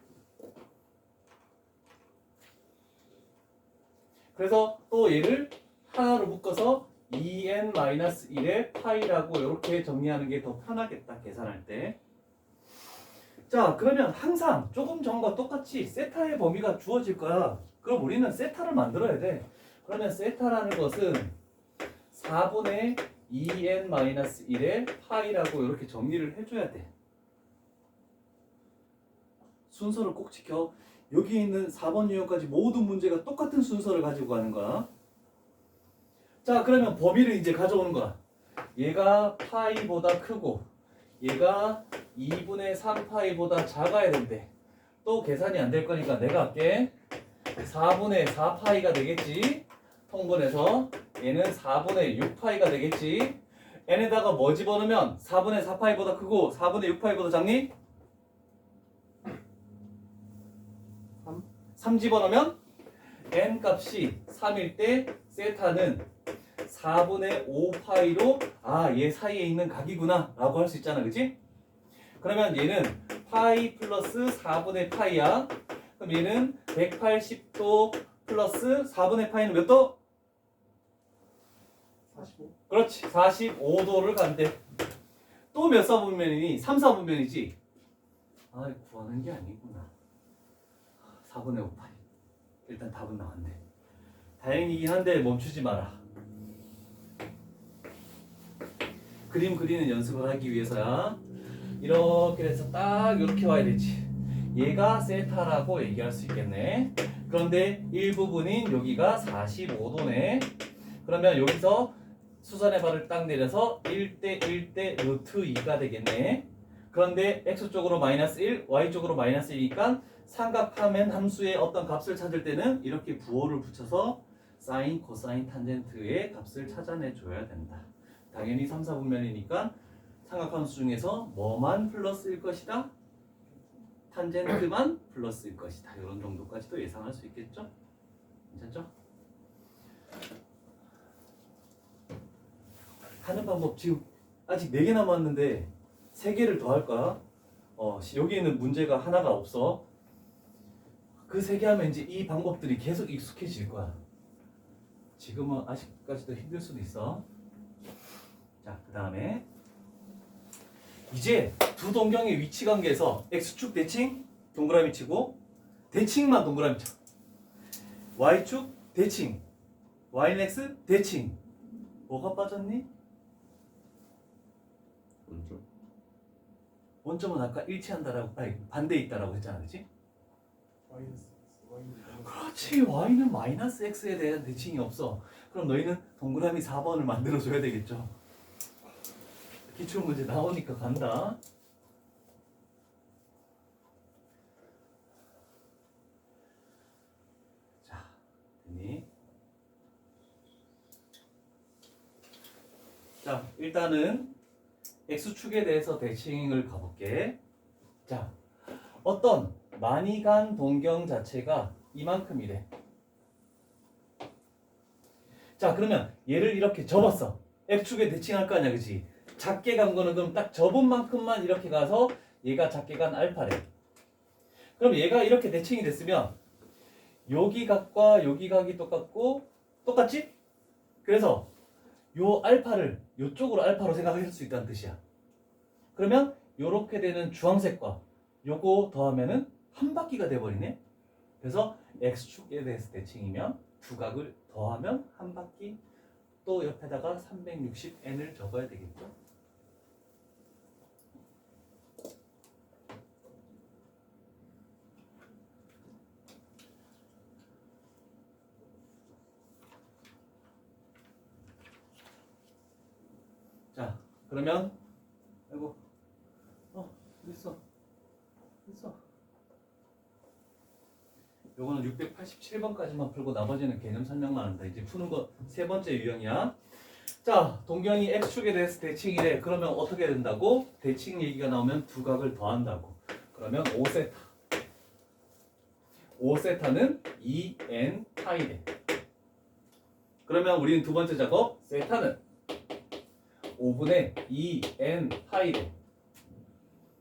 그래서 또 얘를 하나로 묶어서 2n-1의 파이라고 이렇게 정리하는 게 더 편하겠다, 계산할 때. 자, 그러면 항상 조금 전과 똑같이 세타의 범위가 주어질 거야. 그럼 우리는 세타를 만들어야 돼. 그러면 세타라는 것은 4분의 2n-1의 파이라고 이렇게 정리를 해줘야 돼. 순서를 꼭 지켜. 여기 있는 4번 유형까지 모든 문제가 똑같은 순서를 가지고 가는 거야. 자, 그러면 범위를 이제 가져오는 거야. 얘가 파이보다 크고 얘가 2분의 3파이보다 작아야 된대. 또 계산이 안 될 거니까 내가 할게. 4분의 4파이가 되겠지. 통분해서 얘는 4분의 6파이가 되겠지. n에다가 뭐 집어넣으면 4분의 4파이보다 크고 4분의 6파이보다 작니? 3 집어넣으면 n 값이 3일 때 세타는 4분의 5파이로 얘 사이에 있는 각이구나 라고 할 수 있잖아, 그치? 그러면 얘는 파이 플러스 4분의 파이야. 그럼 얘는 180도 플러스 4분의 파이는 몇 도? 45. 그렇지, 45도를 간대. 또 몇 사분면이니? 3, 4분면이지? 구하는 게 아니구나. 4분의 5파이. 일단 답은 나왔네. 다행이긴 한데 멈추지 마라. 그림 그리는 연습을 하기 위해서야. 이렇게 해서 딱 이렇게 와야 되지. 얘가 세타라고 얘기할 수 있겠네. 그런데 일부분인 여기가 45도네. 그러면 여기서 수선의 발을 딱 내려서 1대 1대 루트 2가 되겠네. 그런데 x쪽으로 마이너스 1, y쪽으로 마이너스 1이니까 삼각하면 함수의 어떤 값을 찾을 때는 이렇게 부호를 붙여서 사인, 코사인, 탄젠트의 값을 찾아내줘야 된다. 당연히 3, 4분면이니까 삼각함수 중에서 뭐만 플러스일 것이다? 탄젠트만 플러스일 것이다. 이런 정도까지도 예상할 수 있겠죠? 괜찮죠? 하는 방법 지금 아직 4개 남았는데 3개를 더 할까? 여기 있는 문제가 하나가 없어. 그 세 개 하면 이제 이 방법들이 계속 익숙해질 거야. 지금은 아직까지도 힘들 수도 있어. 자, 그 다음에 이제 두 동경의 위치 관계에서 x축 대칭 동그라미 치고 대칭만 동그라미 쳐. y축 대칭 y는 x 대칭. 뭐가 빠졌니? 원점. 원점은 아까 일치한다라고 아니 반대에 있다라고 했잖아, 그렇지? 마이너스 Y는 그렇지. y는 마이너스 x에 대한 대칭이 없어. 그럼 너희는 동그라미 4번을 만들어줘야 되겠죠. 기출문제 나오니까 간다. 자, 됐니? 자, 일단은 x축에 대해서 대칭을 가볼게. 자, 어떤 많이 간 동경 자체가 이만큼이래. 자, 그러면 얘를 이렇게 접었어. x축에 대칭할 거 아니야, 그치? 작게 간 거는 그럼 딱 접은 만큼만 이렇게 가서 얘가 작게 간 알파래. 그럼 얘가 이렇게 대칭이 됐으면 여기 각과 여기 각이 똑같고 똑같지? 그래서 요 알파를 요쪽으로 알파로 생각할 수 있다는 뜻이야. 그러면 요렇게 되는 주황색과 요거 더하면은 한 바퀴가 돼버리네. 그래서 x축에 대해서 대칭이면 두 각을 더하면 한 바퀴, 또 옆에다가 360n을 적어야 되겠죠. 자, 그러면 아이고 있어 요거는 687번까지만 풀고 나머지는 개념 설명만 한다. 이제 푸는 거 세 번째 유형이야. 자, 동경이 x축에 대해서 대칭이래. 그러면 어떻게 된다고? 대칭 얘기가 나오면 두 각을 더한다고. 그러면 5세타. 5세타는 2n 파이래. 그러면 우리는 두 번째 작업 세타는 5분의 2n 파이래.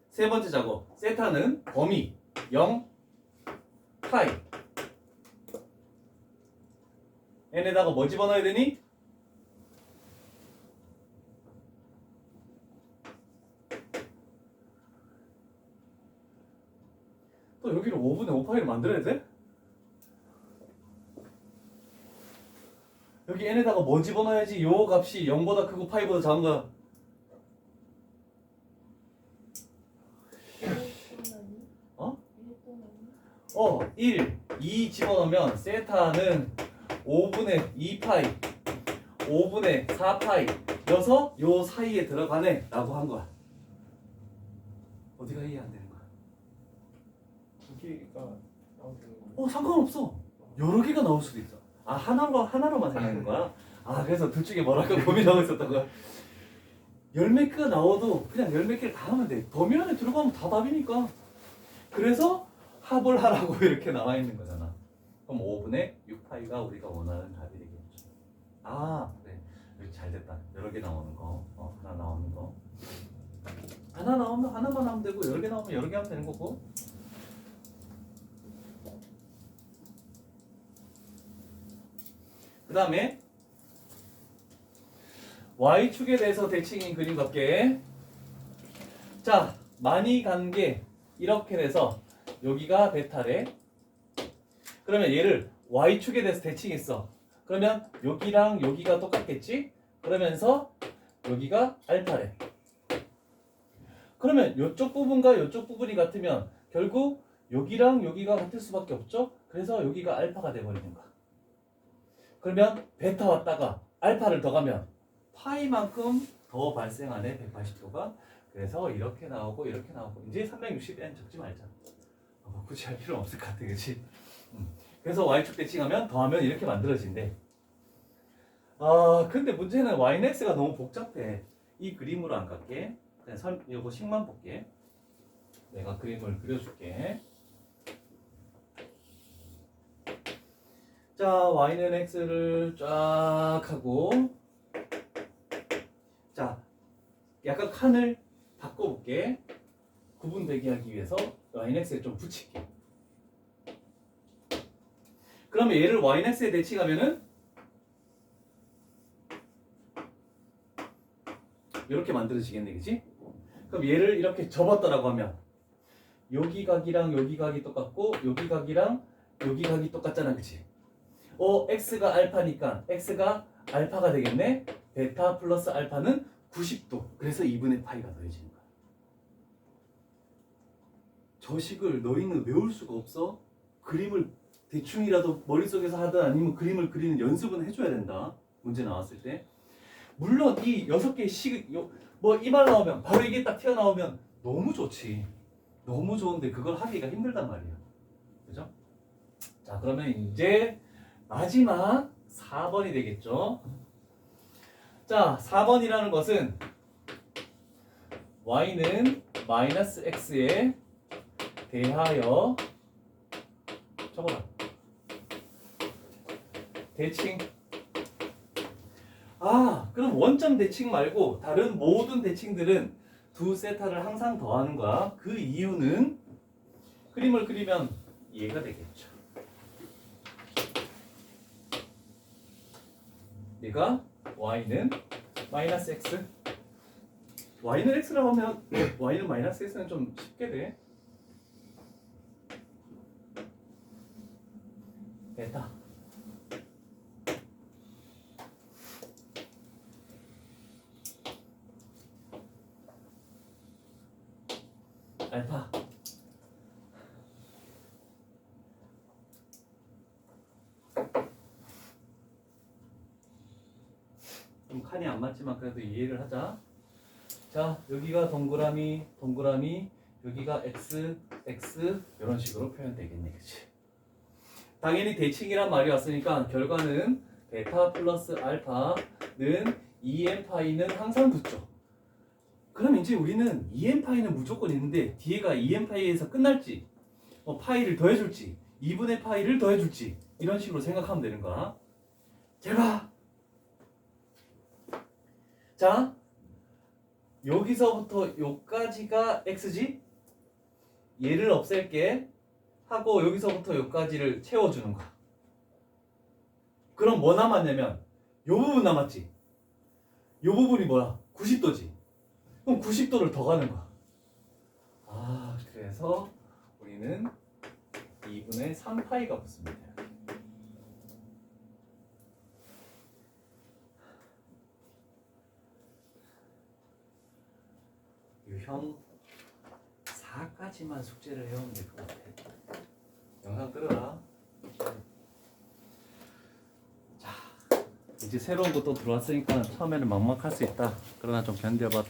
세 번째 작업 세타는 범위 0 파이. n에다가 뭐 집어넣어야 되니? 또 여기를 5분의 5파이를 만들어야 돼? 여기 n에다가 뭐 집어넣어야지 요 값이 0보다 크고 파이보다 작은 거야. 1, 2 집어넣으면 세타는 5분의 2파이 5분의 4파이 여서 요 사이에 들어가네 라고 한 거야. 어디가 이해 안 되는 거야? 두 개가 나오는 거. 상관없어. 여러 개가 나올 수도 있어. 아, 하나로만 생각하는 거야? 아, 그래서 둘 중에 뭐랄까 고민하고 있었던 거야. 열 몇 개가 나와도 그냥 열 몇 개를 다 하면 돼. 범위 안에 들어가면 다 답이니까. 그래서 합을 하라고 이렇게 나와 있는 거잖아. 그럼 5분의 6파이가 우리가 원하는 답이 되겠죠. 아, 그래. 여기 잘 됐다. 여러 개 나오는 거. 하나 나오는 거. 하나 나오면 하나만 하면 되고 여러 개 나오면 여러 개 하면 되는 거고. 그 다음에 Y축에 대해서 대칭인 그림 밖에. 자, 많이 간 게 이렇게 돼서 여기가 베타래. 그러면 얘를 Y축에 대해서 대칭했어. 그러면 여기랑 여기가 똑같겠지? 그러면서 여기가 알파래. 그러면 이쪽 부분과 이쪽 부분이 같으면 결국 여기랑 여기가 같을 수밖에 없죠? 그래서 여기가 알파가 돼버리는 거야. 그러면 베타 왔다가 알파를 더 가면 파이만큼 더 발생하네, 180도가. 그래서 이렇게 나오고 이렇게 나오고. 이제 360n 적지 말자. 굳이 할 필요 없을 것 같아, 그치? 그래서 y축 대칭하면 더하면 이렇게 만들어진대. 근데 문제는 yx가 너무 복잡해. 이 그림으로 안 갈게. 그냥 요거 식만 볼게. 내가 그림을 그려줄게. 자, y는 x를 쫙 하고, 자, 약간 칸을 바꿔볼게. 구분되게 하기 위해서 y는 x에 좀 붙일게. 그러면 얘를 yx에 대칭하면은 이렇게 만들어지겠네, 그지? 그럼 얘를 이렇게 접었다라고 하면 여기 각이랑 여기 각이 똑같고 여기 각이랑 여기 각이 똑같잖아, 그치? x가 알파니까 x가 알파가 되겠네. 베타 플러스 알파는 90도. 그래서 2분의 파이가 더해지는 거야. 저 식을 너희는 외울 수가 없어. 그림을 대충이라도 머릿속에서 하든 아니면 그림을 그리는 연습은 해줘야 된다. 문제 나왔을 때. 물론 이 6개의 식, 뭐 이 말 나오면 바로 이게 딱 튀어나오면 너무 좋지. 너무 좋은데 그걸 하기가 힘들단 말이야. 그죠? 자, 그러면 이제 마지막 4번이 되겠죠. 자, 4번이라는 것은 y는 마이너스 x에 대하여 적어라. 대칭. 그럼 원점 대칭 말고 다른 모든 대칭들은 두 세타를 항상 더하는 거야. 그 이유는 그림을 그리면 이해가 되겠죠. 얘가 y는 마이너스 x. y는 x라고 하면 y는 마이너스 x는 좀 쉽게 돼. 베타. 알파. 좀 칸이 안 맞지만 그래도 이해를 하자. 자, 여기가 동그라미, 동그라미, 여기가 x, x 이런 식으로 표현되겠네, 그치? 당연히 대칭이란 말이 왔으니까 결과는 베타 플러스 알파는 2n 파이는 항상 붙죠. 그럼 이제 우리는 2n 파이는 무조건 있는데 뒤에가 2n 파이에서 끝날지, 파이를 더해줄지, 2분의 파이를 더해줄지 이런 식으로 생각하면 되는 거야. 잘 봐. 자, 여기서부터 여기까지가 x지? 얘를 없앨게 하고 여기서부터 여기까지를 채워주는 거야. 그럼 뭐 남았냐면 요 부분 남았지? 요 부분이 뭐야? 90도지? 그럼 90도를 더 가는 거야. 그래서 우리는 2분의 3파이가 붙습니다. 유형 4까지만 숙제를 해오면 될 것 같아. 영상 끌어라. 자, 이제 새로운 것도 들어왔으니까 처음에는 막막할 수 있다. 그러나 좀 견뎌봐.